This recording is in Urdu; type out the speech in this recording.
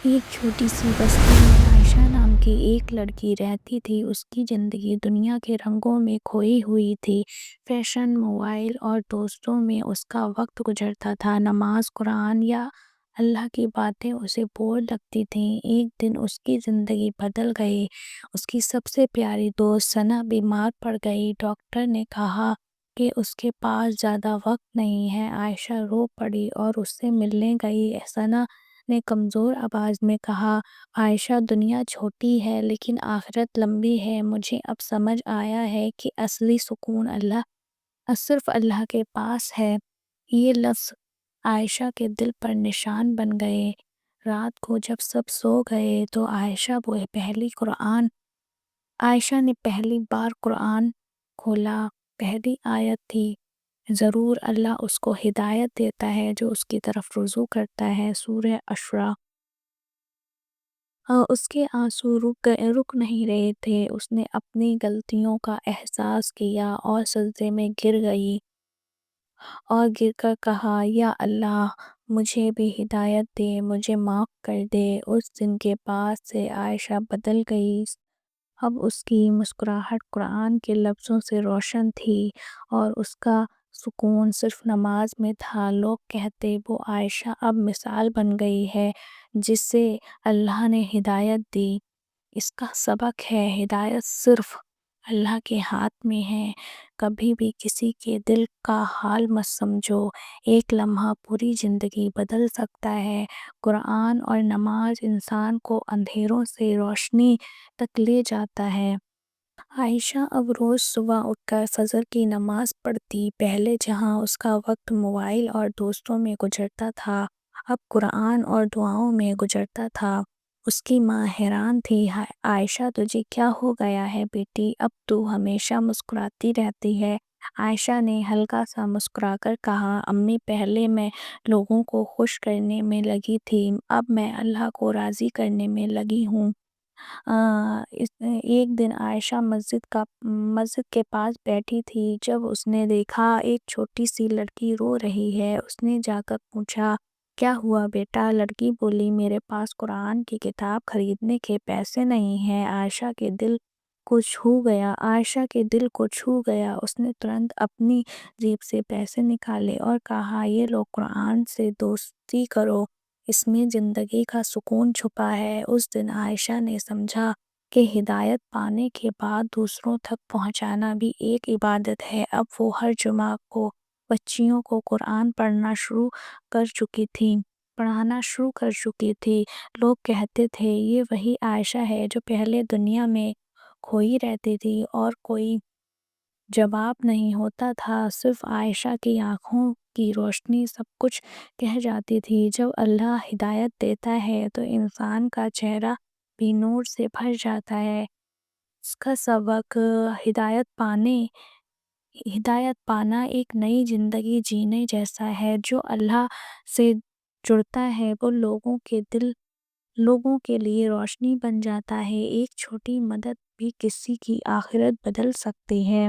ایک چھوٹی سی بستی میں عائشہ نام کی ایک لڑکی رہتی تھی۔ اس کی زندگی دنیا کے رنگوں میں کھوئی ہوئی تھی۔ فیشن، موبائل اور دوستوں میں اس کا وقت گزرتا تھا۔ نماز، قرآن یا اللہ کی باتیں اسے بور لگتی تھیں۔ ایک دن اس کی زندگی بدل گئی۔ اس کی سب سے پیاری دوست ثنا بیمار پڑ گئی۔ ڈاکٹر نے کہا کہ اس کے پاس زیادہ وقت نہیں ہے۔ عائشہ رو پڑی اور اس سے ملنے گئی۔ ثنا نے کمزور آواز میں کہا، عائشہ، دنیا چھوٹی ہے لیکن آخرت لمبی ہے۔ مجھے اب سمجھ آیا ہے کہ اصلی سکون صرف اللہ کے پاس ہے۔ یہ لفظ عائشہ کے دل پر نشان بن گئے۔ رات کو جب سب سو گئے تو عائشہ نے پہلی بار قرآن کھولا۔ پہلی آیت تھی، ضرور اللہ اس کو ہدایت دیتا ہے جو اس کی طرف رجوع کرتا ہے۔ سورہ الشورى۔ اس کے آنسو رک نہیں رہے تھے۔ اس نے اپنی غلطیوں کا احساس کیا اور سجدے میں گر گئی اور گر کر کہا، یا اللہ، مجھے بھی ہدایت دے، مجھے معاف کر دے۔ اس دن کے بعد سے عائشہ بدل گئی۔ اب اس کی مسکراہٹ قرآن کے لفظوں سے روشن تھی اور اس کا سکون صرف نماز میں تھا۔ لوگ کہتے، وہ عائشہ اب مثال بن گئی ہے جسے اللہ نے ہدایت دی۔ اس کا سبق ہے، ہدایت صرف اللہ کے ہاتھ میں ہے۔ کبھی بھی کسی کے دل کا حال مت سمجھو، ایک لمحہ پوری زندگی بدل سکتا ہے۔ قرآن اور نماز انسان کو اندھیروں سے روشنی تک لے جاتا ہے۔ عائشہ اب روز صبح اٹھ کر فجر کی نماز پڑھتی۔ پہلے جہاں اس کا وقت موبائل اور دوستوں میں گزرتا تھا، اب قرآن اور دعاؤں میں گزرتا تھا۔ اس کی ماں حیران تھی، عائشہ، تجھے کیا ہو گیا ہے بیٹی؟ اب تو ہمیشہ مسکراتی رہتی ہے۔ عائشہ نے ہلکا سا مسکرا کر کہا، امی، پہلے میں لوگوں کو خوش کرنے میں لگی تھی، اب میں اللہ کو راضی کرنے میں لگی ہوں۔ ایک دن عائشہ مسجد کے پاس بیٹھی تھی جب اس نے دیکھا ایک چھوٹی سی لڑکی رو رہی ہے۔ اس نے جا کر پوچھا، کیا ہوا بیٹا؟ لڑکی بولی، میرے پاس قرآن کی کتاب خریدنے کے پیسے نہیں ہیں۔ عائشہ کے دل کو چھو گیا۔ اس نے ترنت اپنی جیب سے پیسے نکالے اور کہا، یہ لو، قرآن سے دوستی کرو، اس میں زندگی کا سکون چھپا ہے۔ اس دن عائشہ نے سمجھا کہ ہدایت پانے کے بعد دوسروں تک پہنچانا بھی ایک عبادت ہے۔ اب وہ ہر جمعہ کو بچیوں کو قرآن پڑھانا شروع کر چکی تھی۔ لوگ کہتے تھے، یہ وہی عائشہ ہے جو پہلے دنیا میں کھوئی رہتی تھی اور کوئی جواب نہیں ہوتا تھا، صرف عائشہ کی آنکھوں کی روشنی سب کچھ کہہ جاتی تھی۔ جب اللہ ہدایت دیتا ہے تو انسان کا چہرہ بھی نور سے بھر جاتا ہے۔ اس کا سبق، ہدایت پانا ایک نئی زندگی جینے جیسا ہے۔ جو اللہ سے جڑتا ہے وہ لوگوں کے لیے روشنی بن جاتا ہے۔ ایک چھوٹی مدد بھی کسی کی آخرت بدل سکتی ہے۔